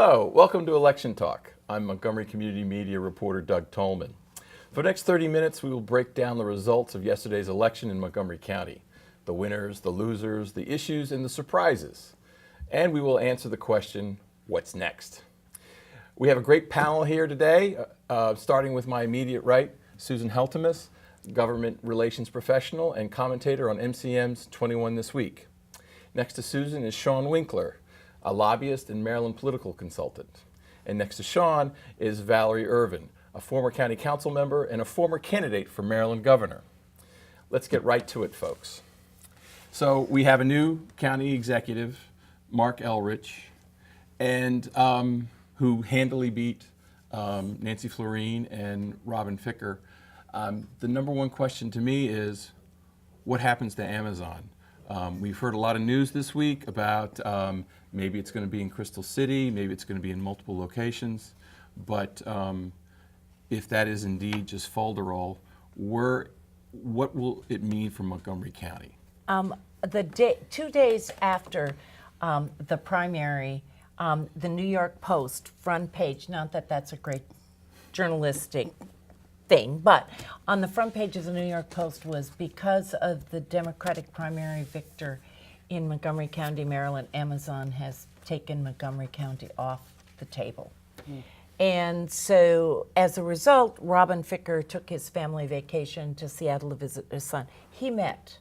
Hello, welcome to Election Talk. I'm Montgomery Community Media reporter Doug Tallman. For the next 30 minutes, we will break down the results of yesterday's election in Montgomery County, the winners, the losers, the issues, and the surprises. And we will answer the question, what's next? We have a great panel here today, starting with my immediate right, Susan Heltemes, government relations professional and commentator on MCM's 21 This Week. Next to Susan is Sean Winkler, a lobbyist and Maryland political consultant. And next to Sean is Valerie Ervin, a former county council member and a former candidate for Maryland governor. Let's get right to it, folks. So we have a new county executive, Mark Elrich, and who handily beat Nancy Florine and Robin Ficker. The number one question to me is, what happens to Amazon? We've heard a lot of news this week about maybe it's going to be in Crystal City, maybe it's going to be in multiple locations, but if that is indeed just folderol, what will it mean for Montgomery County? 2 days after the primary, the New York Post front page, not that that's a great journalistic thing, but on the front page of the New York Post was, because of the Democratic primary victor in Montgomery County, Maryland, Amazon has taken Montgomery County off the table. And so as a result, Robin Ficker took his family vacation to Seattle to visit his son. He met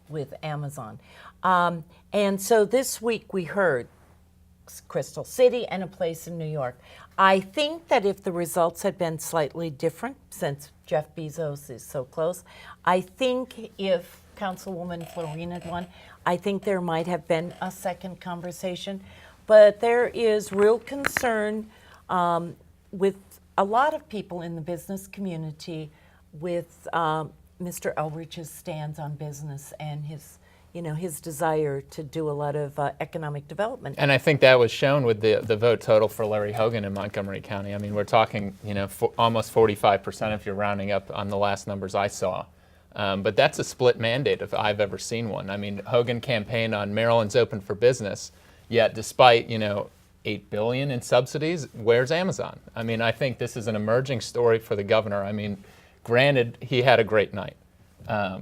with Amazon. And so this week we heard Crystal City and a place in New York. I think that if the results had been slightly different, since Jeff Bezos is so close, I think if Councilwoman Florine had won, I think there might have been a second conversation. But there is real concern with a lot of people in the business community with Mr. Elrich's stance on business and his desire to do a lot of economic development. And I think that was shown with the vote total for Larry Hogan in Montgomery County. I mean, we're talking, almost 45% if you're rounding up on the last numbers I saw. But that's a split mandate if I've ever seen one. I mean, Hogan campaigned on Maryland's open for business, yet despite, $8 billion in subsidies, where's Amazon? I mean, I think this is an emerging story for the governor. I mean, granted, he had a great night.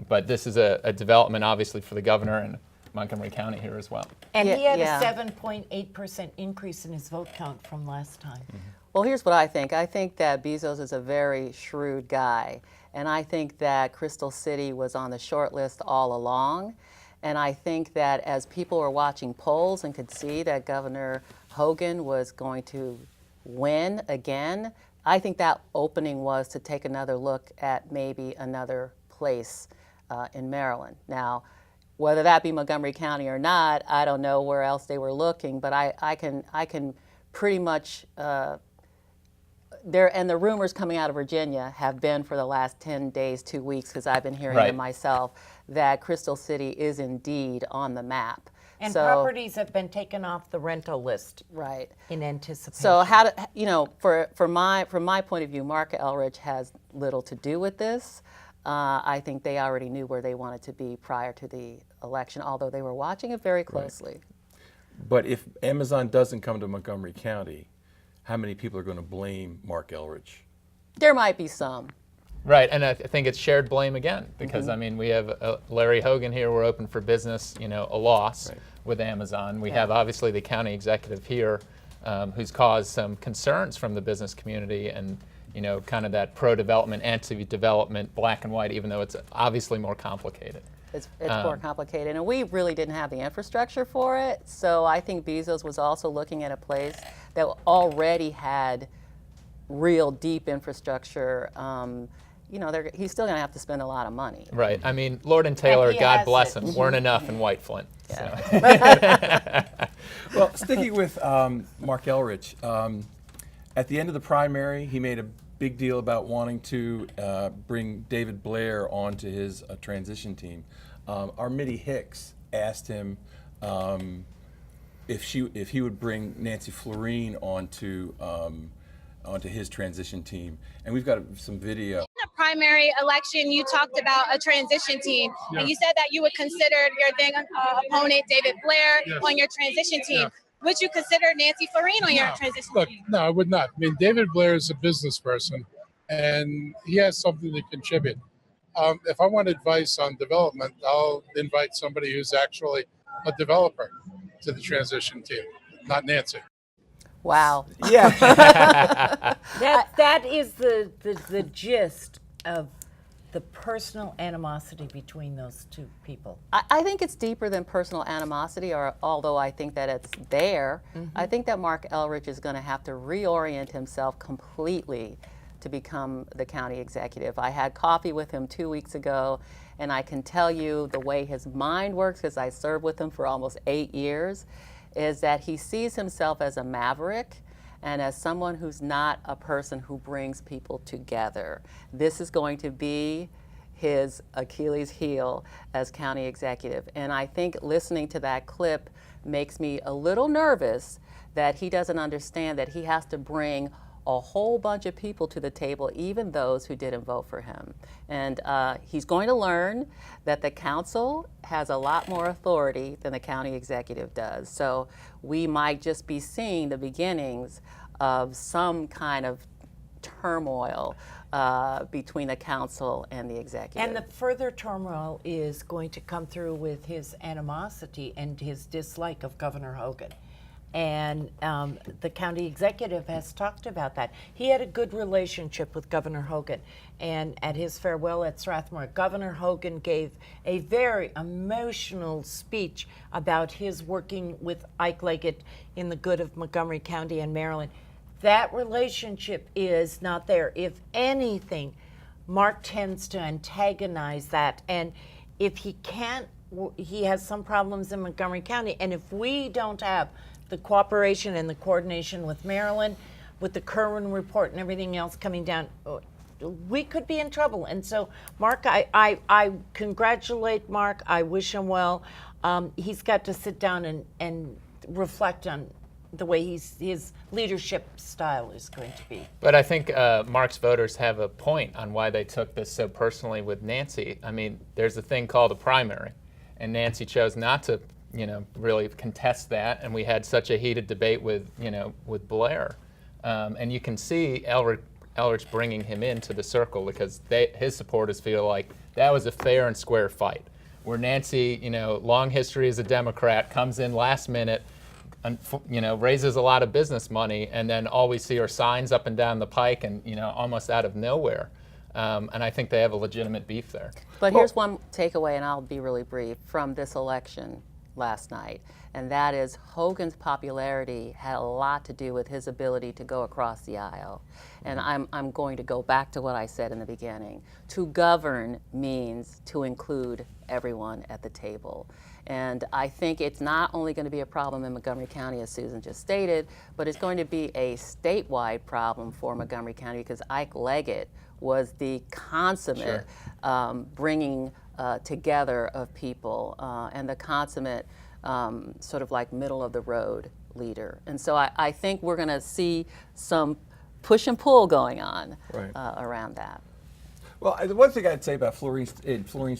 But this is a development, obviously, for the governor and Montgomery County here as well. And he had a 7.8% increase in his vote count from last time. Mm-hmm. Well, here's what I think. I think that Bezos is a very shrewd guy. And I think that Crystal City was on the short list all along. And I think that as people were watching polls and could see that Governor Hogan was going to win again, I think that opening was to take another look at maybe another place in Maryland. Now, whether that be Montgomery County or not, I don't know where else they were looking, but I can pretty much, and the rumors coming out of Virginia have been for the last 10 days, 2 weeks, because I've been hearing them myself, that Crystal City is indeed on the map. And properties have been taken off the rental list, right, in anticipation. So from my point of view, Mark Elrich has little to do with this. I think they already knew where they wanted to be prior to the election, although they were watching it very closely. Right. But if Amazon doesn't come to Montgomery County, how many people are going to blame Mark Elrich? There might be some. Right, and I think it's shared blame again, because I mean, we have Larry Hogan here, we're open for business, a loss with Amazon. We have obviously the county executive here who's caused some concerns from the business community and kind of that pro-development, anti-development, black and white, even though it's obviously more complicated. It's more complicated, and we really didn't have the infrastructure for it. So I think Bezos was also looking at a place that already had real deep infrastructure. He's still going to have to spend a lot of money. Right. I mean, Lord and Taylor, God bless him, weren't enough in White Flint. Yeah. So. Well, sticking with Mark Elrich, at the end of the primary, he made a big deal about wanting to bring David Blair onto his transition team. Our Mitty Hicks asked him if he would bring Nancy Florine onto his transition team, and we've got some video. In the primary election, you talked about a transition team, and you said that you would consider your then opponent David Blair on your transition team. Would you consider Nancy Florine on your No. transition Look, team? no, I would not. I mean, David Blair is a business person, and he has something to contribute. If I want advice on development, I'll invite somebody who's actually a developer to the transition team, not Nancy. Wow. Yeah. That is the gist of the personal animosity between those two people. I think it's deeper than personal animosity, or although I think that it's there. I think that Mark Elrich is going to have to reorient himself completely to become the county executive. I had coffee with him 2 weeks ago, and I can tell you the way his mind works, because I served with him for almost 8 years, is that he sees himself as a maverick and as someone who's not a person who brings people together. This is going to be his Achilles heel as county executive. And I think listening to that clip makes me a little nervous that he doesn't understand that he has to bring a whole bunch of people to the table, even those who didn't vote for him. And he's going to learn that the council has a lot more authority than the county executive does. So we might just be seeing the beginnings of some kind of turmoil between the council and the executive. And the further turmoil is going to come through with his animosity and his dislike of Governor Hogan. And the county executive has talked about that. He had a good relationship with Governor Hogan. And at his farewell at Strathmore, Governor Hogan gave a very emotional speech about his working with Ike Leggett in the good of Montgomery County and Maryland. That relationship is not there. If anything, Mark tends to antagonize that. And if he can't, he has some problems in Montgomery County. And if we don't have the cooperation and the coordination with Maryland, with the Kerwin report and everything else coming down, we could be in trouble. And so, Mark, I congratulate Mark. I wish him well. He's got to sit down and reflect on the way his leadership style is going to be. But I think Mark's voters have a point on why they took this so personally with Nancy. I mean, there's a thing called a primary, and Nancy chose not to, really contest that, and we had such a heated debate with Blair. And you can see Elrich bringing him into the circle because his supporters feel like that was a fair and square fight. Where Nancy, long history as a Democrat, comes in last minute, raises a lot of business money, and then all we see are signs up and down the pike and, almost out of nowhere. And I think they have a legitimate beef there. But here's one takeaway, and I'll be really brief, from this election last night, and that is Hogan's popularity had a lot to do with his ability to go across the aisle. And I'm going to go back to what I said in the beginning. To govern means to include everyone at the table. And I think it's not only going to be a problem in Montgomery County, as Susan just stated, but it's going to be a statewide problem for Montgomery County because Ike Leggett was the consummate bringing together of people and the consummate sort of like middle of the road leader. And so I think we're going to see some push and pull going on around that. Well, the one thing I'd say about Florine's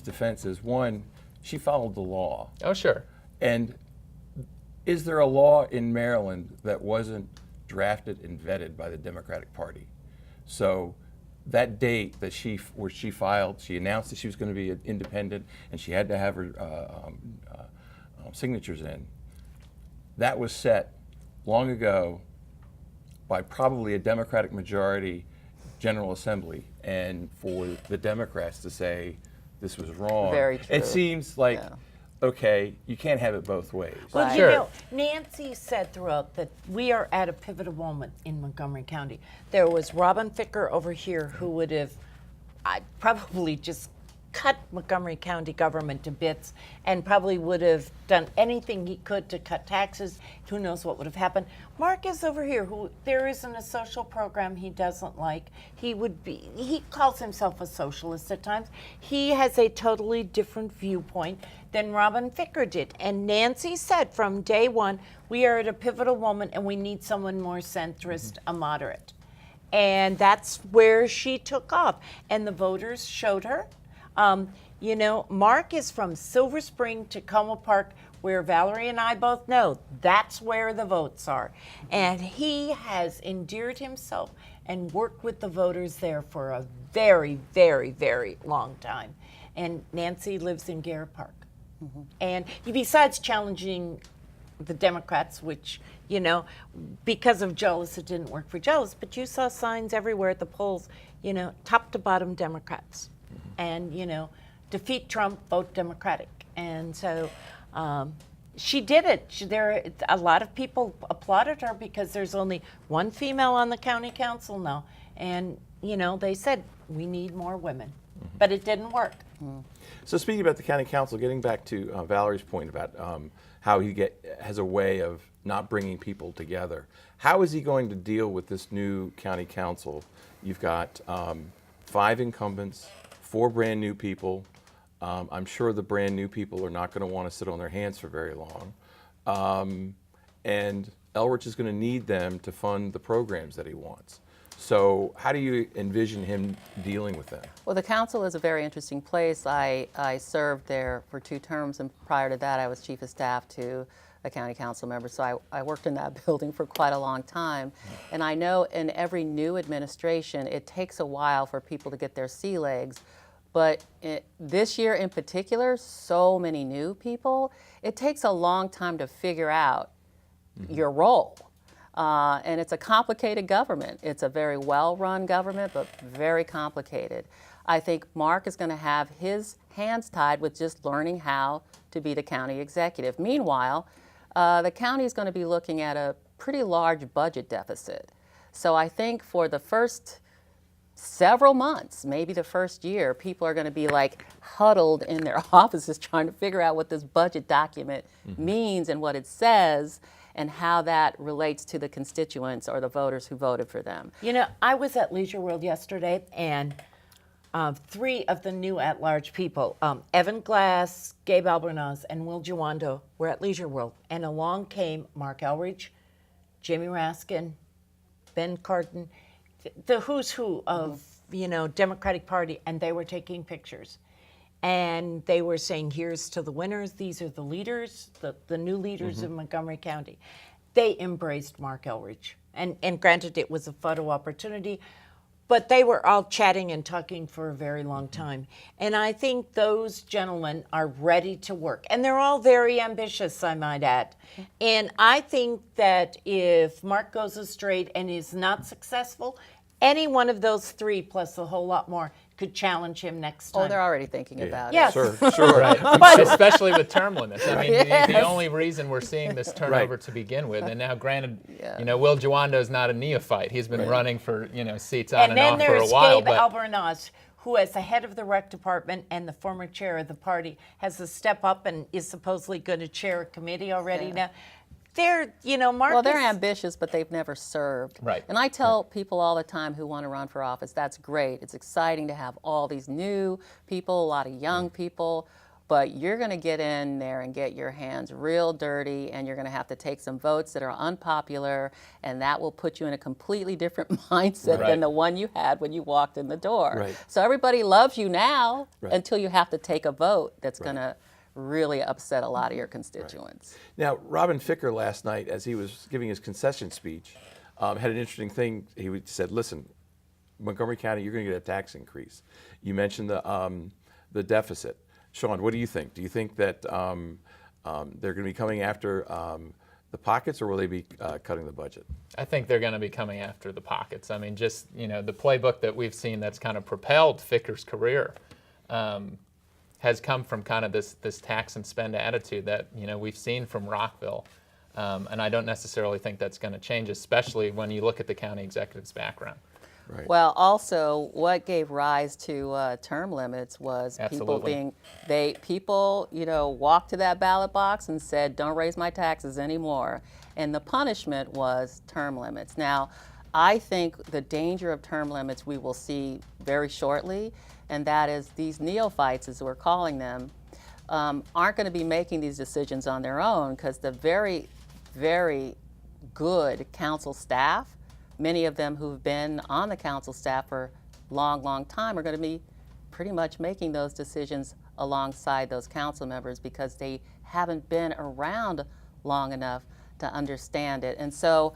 defense is, one, she followed the law. Oh, sure. And is there a law in Maryland that wasn't drafted and vetted by the Democratic Party? So that date that she filed, she announced that she was going to be an independent, and she had to have her signatures in. That was set long ago by probably a Democratic majority General Assembly, and for the Democrats to say this was wrong. Very true. It seems like, okay, you can't have it both ways. Well, Sure. Nancy said throughout that we are at a pivotal moment in Montgomery County. There was Robin Ficker over here who would have probably just cut Montgomery County government to bits and probably would have done anything he could to cut taxes. Who knows what would have happened. Mark is over here who there isn't a social program he doesn't like. He calls himself a socialist at times. He has a totally different viewpoint than Robin Ficker did. And Nancy said from day one, we are at a pivotal moment and we need someone more centrist, a moderate. And that's where she took off. And the voters showed her. Mark is from Silver Spring, Tacoma Park, where Valerie and I both know that's where the votes are. And he has endeared himself and worked with the voters there for a very, very, very long time. And Nancy lives in Garrett Park. And besides challenging the Democrats, which, you know, because of Jealous, it didn't work for Jealous, but you saw signs everywhere at the polls, you know, top to bottom Democrats. And, you know, defeat Trump, vote Democratic. And so she did it. A lot of people applauded her because there's only one female on the county council now. And, you know, they said, we need more women. But it didn't work. So speaking about the county council, getting back to Valerie's point about how he has a way of not bringing people together, how is he going to deal with this new county council? You've got 5 incumbents, 4 brand new people. I'm sure the brand new people are not going to want to sit on their hands for very long. And Elrich is going to need them to fund the programs that he wants. So how do you envision him dealing with them? Well, the council is a very interesting place. I served there for 2 terms, and prior to that I was chief of staff to a county council member. So I worked in that building for quite a long time. And I know in every new administration, it takes a while for people to get their sea legs. But this year in particular, so many new people, it takes a long time to figure out your role. And it's a complicated government. It's a very well-run government, but very complicated. I think Mark is going to have his hands tied with just learning how to be the county executive. Meanwhile, the county is going to be looking at a pretty large budget deficit. So I think for the first several months, maybe the first year, people are going to be like huddled in their offices trying to figure out what this budget document means and what it says, and how that relates to the constituents or the voters who voted for them. You know, I was at Leisure World yesterday, and 3 of the new at-large people, Evan Glass, Gabe Albornoz, and Will Juwando, were at Leisure World. And along came Mark Elrich, Jamie Raskin, Ben Cardin, the who's who of, you know, Democratic Party, and they were taking pictures. And they were saying, here's to the winners, these are the leaders, the new leaders of Montgomery County. They embraced Mark Elrich. And granted, it was a photo opportunity, but they were all chatting and talking for a very long time. And I think those gentlemen are ready to work. And they're all very ambitious, I might add. And I think that if Mark goes straight and is not successful, any one of those 3 plus a whole lot more could challenge him next time. Oh, they're already thinking about Yes. it. Sure. Right. Especially with term limits. I mean, the only reason we're seeing this turnover to begin with, and now granted, you know, Will Juwando is not a neophyte. He's been running for, you know, seats on and off for a while. And then there's Gabe Albornoz, who as the head of the rec department and the former chair of the party has to step up and is supposedly going to chair a committee already now. They're, you know, Mark. Well, they're ambitious, but they've never served. Right. And I tell people all the time who want to run for office, that's great. It's exciting to have all these new people, a lot of young people, but you're going to get in there and get your hands real dirty, and you're going to have to take some votes that are unpopular, and that will put you in a completely different mindset than the one you had when you walked in the door. Right. So everybody loves you now until you have to take a vote that's going to really upset a lot of your constituents. Now, Robin Ficker last night, as he was giving his concession speech, had an interesting thing. He said, listen, Montgomery County, you're going to get a tax increase. You mentioned the deficit. Sean, what do you think? Do you think that they're going to be coming after the pockets, or will they be cutting the budget? I think they're going to be coming after the pockets. I mean, just, you know, the playbook that we've seen that's kind of propelled Ficker's career has come from kind of this tax and spend attitude that, you know, we've seen from Rockville. And I don't necessarily think that's going to change, especially when you look at the county executive's background. Right. Well, also, what gave rise to term limits was Absolutely. people, you know, walked to that ballot box and said, don't raise my taxes anymore. And the punishment was term limits. Now, I think the danger of term limits we will see very shortly, and that is these neophytes, as we're calling them, aren't going to be making these decisions on their own, because the very, very good council staff, many of them who've been on the council staff for a long, long time, are going to be pretty much making those decisions alongside those council members because they haven't been around long enough to understand it. And so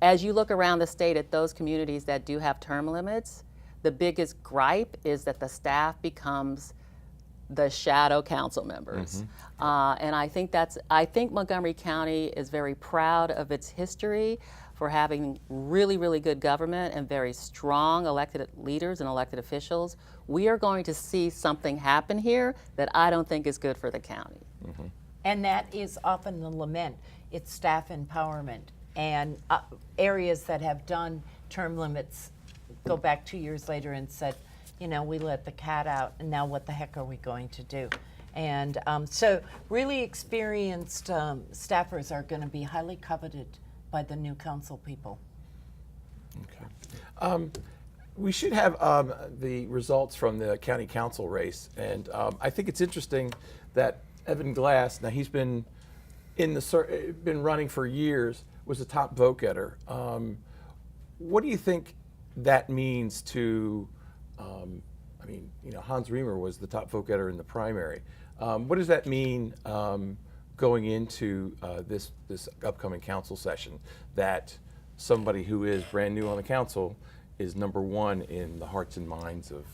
as you look around the state at those communities that do have term limits, the biggest gripe is that the staff becomes the shadow council members. And I think Montgomery County is very proud of its history for having really, really good government and very strong elected leaders and elected officials. We are going to see something happen here that I don't think is good for the county. And that is often the lament. It's staff empowerment. And areas that have done term limits go back 2 years later and said, you know, we let the cat out, and now what the heck are we going to do? And so really experienced staffers are going to be highly coveted by the new council people. Okay. We should have the results from the county council race, and I think it's interesting that Evan Glass, now he's been been running for years, was a top vote getter. What do you think that means to? I mean, you know, Hans Riemer was the top vote getter in the primary. What does that mean going into this upcoming council session, that somebody who is brand new on the council is #1 in the hearts and minds of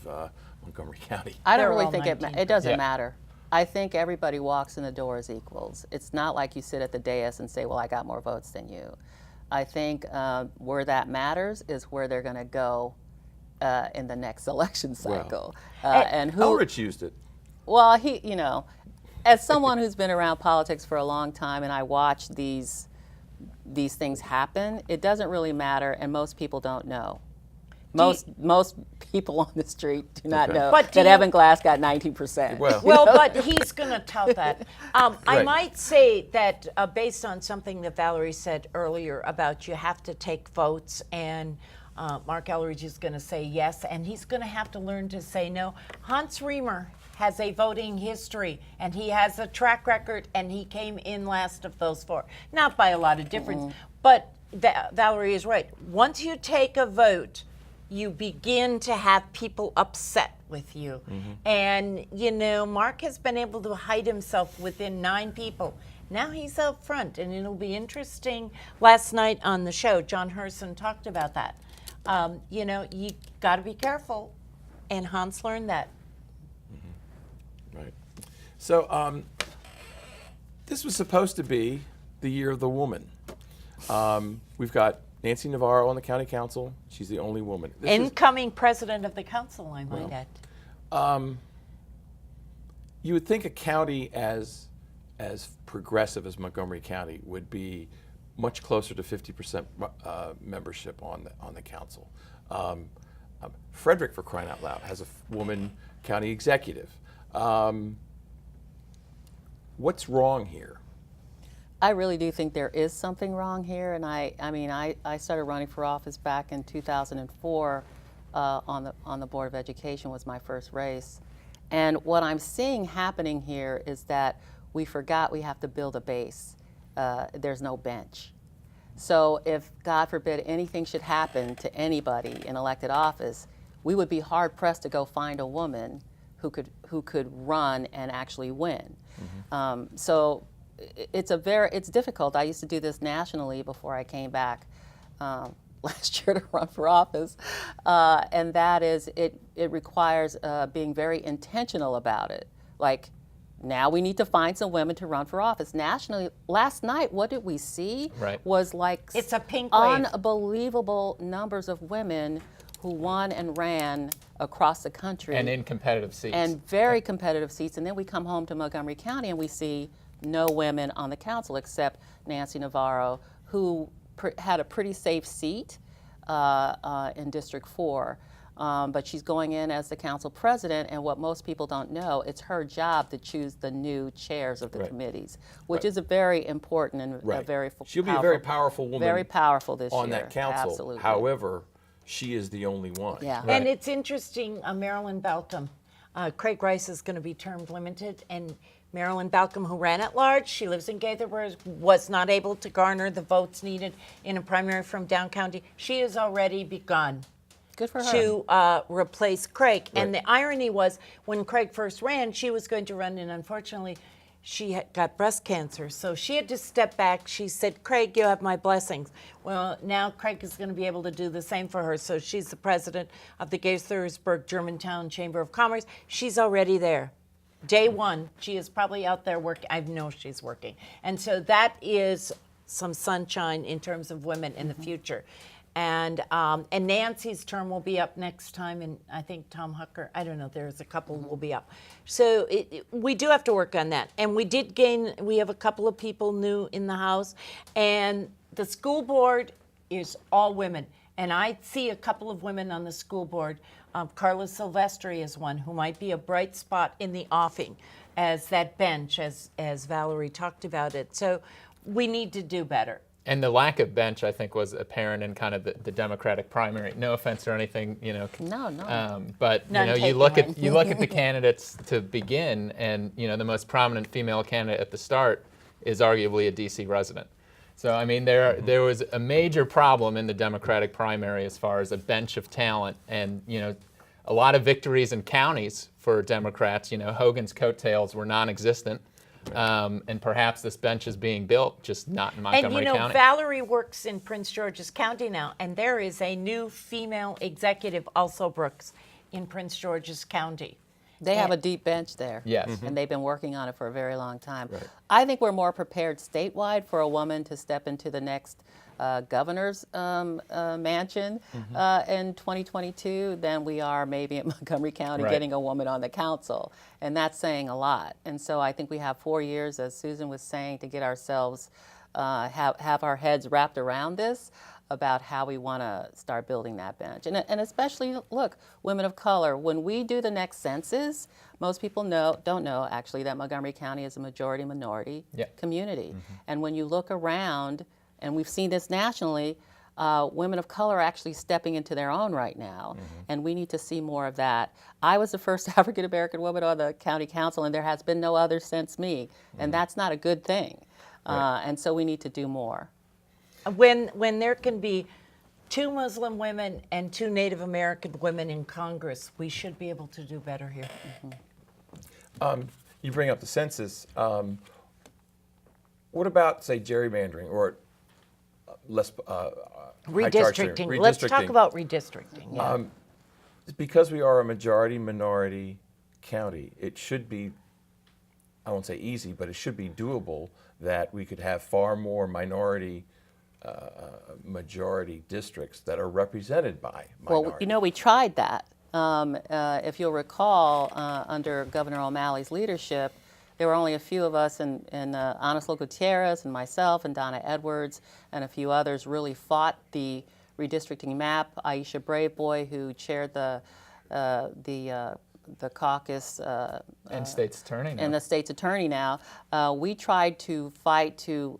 Montgomery County? I don't They're really all think 19%. it doesn't Yeah. matter. I think everybody walks in the door as equals. It's not like you sit at the dais and say, well, I got more votes than you. I think where that matters is where they're going to go in the next election cycle. And who? Ulrich used it. Well, he, you know, as someone who's been around politics for a long time, and I watch these things happen, it doesn't really matter, and most people don't know. Most people on the street do not Okay. know But do that you- Evan Glass got 19%. Well, Well, but he's going to tout that. I Right. might say that based on something that Valerie said earlier about you have to take votes, and Mark Elleridge is going to say yes, and he's going to have to learn to say no. Hans Riemer has a voting history, and he has a track record, and he came in last of those four. Not by a lot of difference, but Valerie is right. Once you take a vote, you begin to have people upset with you. And, you know, Mark has been able to hide himself within 9 people. Now he's out front, and it'll be interesting. Last night on the show, John Herson talked about that. You know, you got to be careful, and Hans learned that. Right. So this was supposed to be the year of the woman. We've got Nancy Navarro on the county council. She's the only woman. This is- Incoming president of the council, I might add. you would think a county as progressive as Montgomery County would be much closer to 50% membership on the council. Frederick, for crying out loud, has a woman county executive. What's wrong here? I really do think there is something wrong here, and I mean, I started running for office back in 2004 on the Board of Education was my first race. And what I'm seeing happening here is that we forgot we have to build a base. There's no bench. So if, God forbid, anything should happen to anybody in elected office, we would be hard pressed to go find a woman who could run and actually win. So it's difficult. I used to do this nationally before I came back last year to run for office, and that is it requires being very intentional about it. Like, now we need to find some women to run for office nationally. Last night, what did we see? Right. Was like It's a pink wave. unbelievable numbers of women who won and ran across the country. And in competitive seats. And very competitive seats. And then we come home to Montgomery County and we see no women on the council except Nancy Navarro, who had a pretty safe seat in District 4. But she's going in as the council president, and what most people don't know, it's her job to choose the new chairs of the Right. committees, which Right. is a very important and a Right. very She'll be a very powerful woman very powerful this on year. that council. Absolutely. However, she is the only one. Yeah. And it's interesting, Maryland Balcom. Craig Rice is going to be termed limited, and Maryland Balcom, who ran at large, she lives in Gaithersburg, was not able to garner the votes needed in a primary from down county. She has already begun Good for her. to replace Craig. And Right. the irony was, when Craig first ran, she was going to run, and unfortunately, she got breast cancer. So she had to step back. She said, Craig, you have my blessings. Well, now Craig is going to be able to do the same for her. So she's the president of the Gaithersburg Germantown Chamber of Commerce. She's already there. Day one, she is probably out there working. I know she's working. And so that is some sunshine in terms of women in the future. And Nancy's term will be up next time, and I think Tom Hucker, I don't know, there's a couple will be up. So we do have to work on that. And we have a couple of people new in the House, and the school board is all women. And I see a couple of women on the school board. Carla Silvestri is one who might be a bright spot in the offing as that bench, as Valerie talked about it. So we need to do better. And the lack of bench, I think, was apparent in kind of the Democratic primary. No offense or anything, you know. No. But None you know, you taken, look right? at the candidates to begin, and you know, the most prominent female candidate at the start is arguably a DC resident. So I mean, there was a major problem in the Democratic primary as far as a bench of talent, and you know, a lot of victories in counties for Democrats. You know, Hogan's coattails were non-existent. And perhaps this bench is being built, just not in Montgomery And you know, County. Valerie works in Prince George's County now, and there is a new female executive, also Brooks, in Prince George's County. They have a deep bench there. Yes. And they've been working on it for a very long time. I think we're more prepared statewide for a woman to step into the next governor's mansion in 2022 than we are maybe in Montgomery County Right. getting a woman on the council. And that's saying a lot. And so I think we have 4 years, as Susan was saying, to get ourselves, have our heads wrapped around this, about how we want to start building that bench. And especially, look, women of color, when we do the next census, most people don't know actually that Montgomery County is a majority minority community. And when you look around, and we've seen this nationally, women of color are actually stepping into their own right now, and we need to see more of that. I was the first African American woman on the county council, and there has been no other since me, and that's not a good thing. And so we need to do more. When there can be 2 Muslim women and 2 Native American women in Congress, we should be able to do better here. You bring up the census. What about, say, gerrymandering or less Redistricting. Let's talk about redistricting. Yeah. Because we are a majority minority county, it should be, I won't say easy, but it should be doable that we could have far more minority majority districts that are represented by minority. Well, you know, we tried that. If you'll recall, under Governor O'Malley's leadership, there were only a few of us, and Anislo Gutierrez and myself and Donna Edwards and a few others really fought the redistricting map. Aisha Braveboy, who chaired the caucus and state's attorney now. and the state's attorney now, we tried to fight to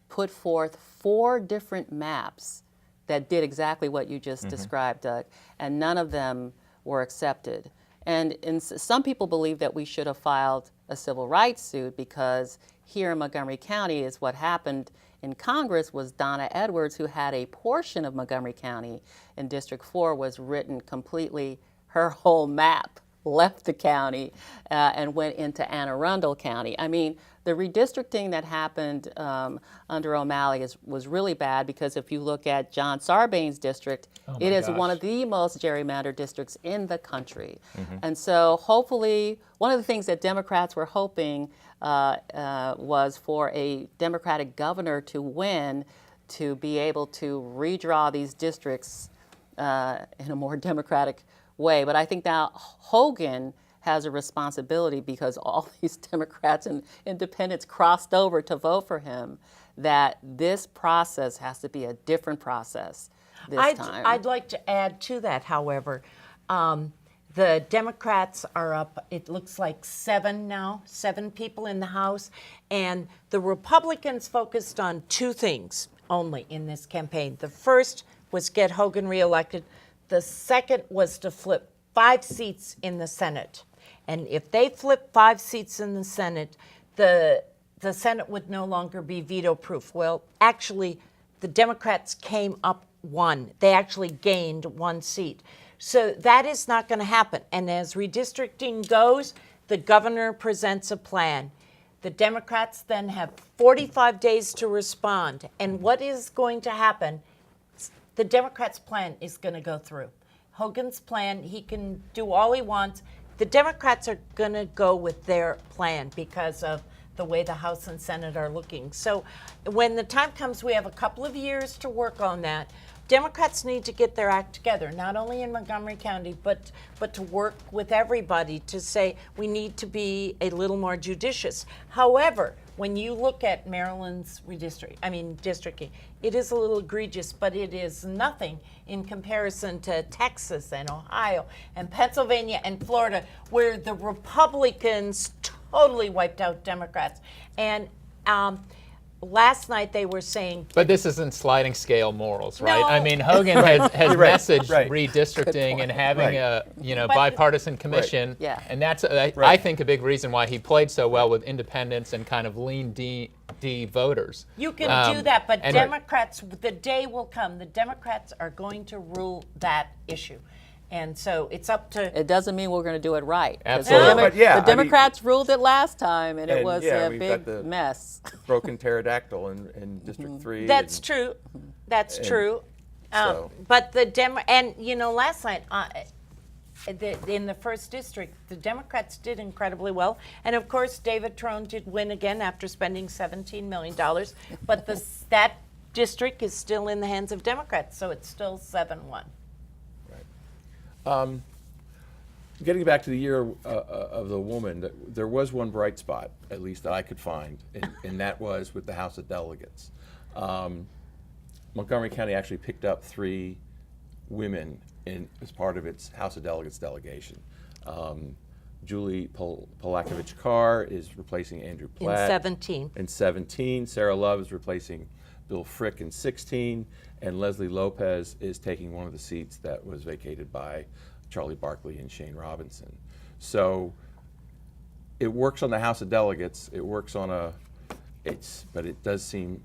put forth 4 different maps that did exactly what you just described, Doug, and none of them were accepted. And some people believe that we should have filed a civil rights suit, because here in Montgomery County is what happened in Congress was Donna Edwards, who had a portion of Montgomery County in District 4 was written completely, her whole map left the county and went into Anne Arundel County. I mean, the redistricting that happened under O'Malley was really bad, because if you look at John Sarbanes' district, it is one of the most gerrymandered districts in the country. And so hopefully, one of the things that Democrats were hoping was for a Democratic governor to win, to be able to redraw these districts in a more Democratic way. But I think now Hogan has a responsibility, because all these Democrats and independents crossed over to vote for him, that this process has to be a different process this time. I'd like to add to that, however. The Democrats are up, it looks like 7 now, 7 people in the House, and the Republicans focused on 2 things only in this campaign. The first was get Hogan reelected. The second was to flip 5 seats in the Senate. And if they flip 5 seats in the Senate, the Senate would no longer be veto-proof. Well, actually, the Democrats came up won. They actually gained 1 seat. So that is not going to happen. And as redistricting goes, the governor presents a plan. The Democrats then have 45 days to respond. And what is going to happen? The Democrats' plan is going to go through. Hogan's plan, he can do all he wants. The Democrats are going to go with their plan because of the way the House and Senate are looking. So when the time comes, we have a couple of years to work on that. Democrats need to get their act together, not only in Montgomery County, but to work with everybody to say we need to be a little more judicious. However, when you look at Maryland's districting, it is a little egregious, but it is nothing in comparison to Texas and Ohio and Pennsylvania and Florida, where the Republicans totally wiped out Democrats. And last night they were saying, But this isn't sliding scale morals, right? No. I mean, Hogan has messaged right. redistricting and having Right. a But- bipartisan commission, Yeah. and that's I think a big reason why he played so well with independents and kind of lean D voters. you can do that, but and- Democrats, the day will come, the Democrats are going to rule that issue. And so it's up to It doesn't mean we're going to do it right. 'Cause Absolutely. No, but yeah, I the mean- Democrats ruled it last time, and it And, was yeah, a we've big got the- mess. Broken pterodactyl in District 3. That's and- true. That's and true. so- But and last night in the first district, the Democrats did incredibly well, and of course David Trone did win again after spending $17 million. But that district is still in the hands of Democrats, so it's still 7-1. Getting back to the year of the woman, there was one bright spot, at least that I could find, and that was with the House of Delegates. Montgomery County actually picked up 3 women as part of its House of Delegates delegation. Julie Polakovich Carr is replacing Andrew In Platt. 17. In 17, Sarah Love is replacing Bill Frick in 16, and Leslie Lopez is taking one of the seats that was vacated by Charlie Barkley and Shane Robinson. So it works on the House of Delegates. It works on but it does seem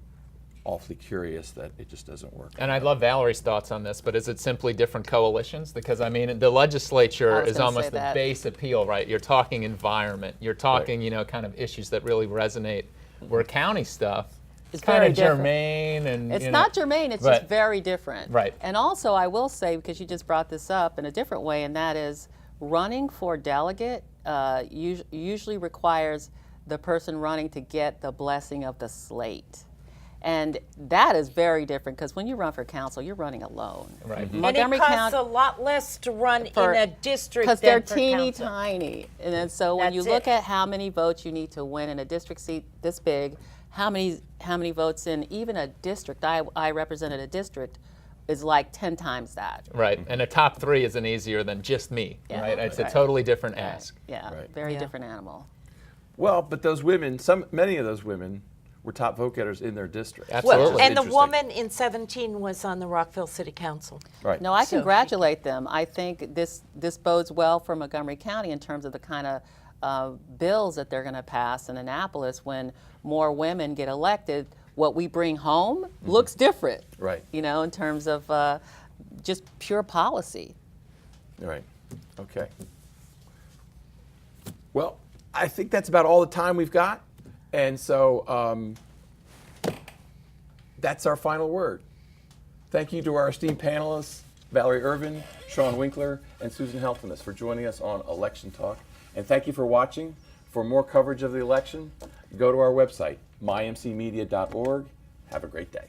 awfully curious that it just doesn't work. And I'd love Valerie's thoughts on this, but is it simply different coalitions? Because I mean, the legislature I was is gonna almost say the that. base appeal, right? You're talking environment, you're talking, kind of issues that really resonate. Where county stuff is kind very of different. germane, and It's not germane, it's but- just very different. Right. And also, I will say, because you just brought this up in a different way, and that is running for delegate usually requires the person running to get the blessing of the slate. And that is very different, because when you run for council, you're running alone. Right. And it Montgomery costs County, a lot less to run For- in a district because than they're for teeny council. tiny. And then so when you That's look it. at how many votes you need to win in a district seat this big, how many votes in even a district, I represented a district, is like 10 times that. Right, and a top 3 isn't easier than just me, Yeah. right? It's Right. a totally different ask. Yeah, Right. very Yeah. different animal. Well, but those women, many of those women were top vote getters in their district. Absolutely. Well, and the Interesting. woman in 17 was on the Rockville City Council. Right. No, I So- congratulate them. I think this bodes well for Montgomery County in terms of the kind of bills that they're going to pass in Annapolis when more women get elected. What we bring home looks different, Right. in terms of just pure policy. Right. Okay. Well, I think that's about all the time we've got. And so that's our final word. Thank you to our esteemed panelists, Valerie Ervin, Sean Winkler, and Susan Heltemes for joining us on Election Talk. And thank you for watching. For more coverage of the election, go to our website, mymcmedia.org. Have a great day.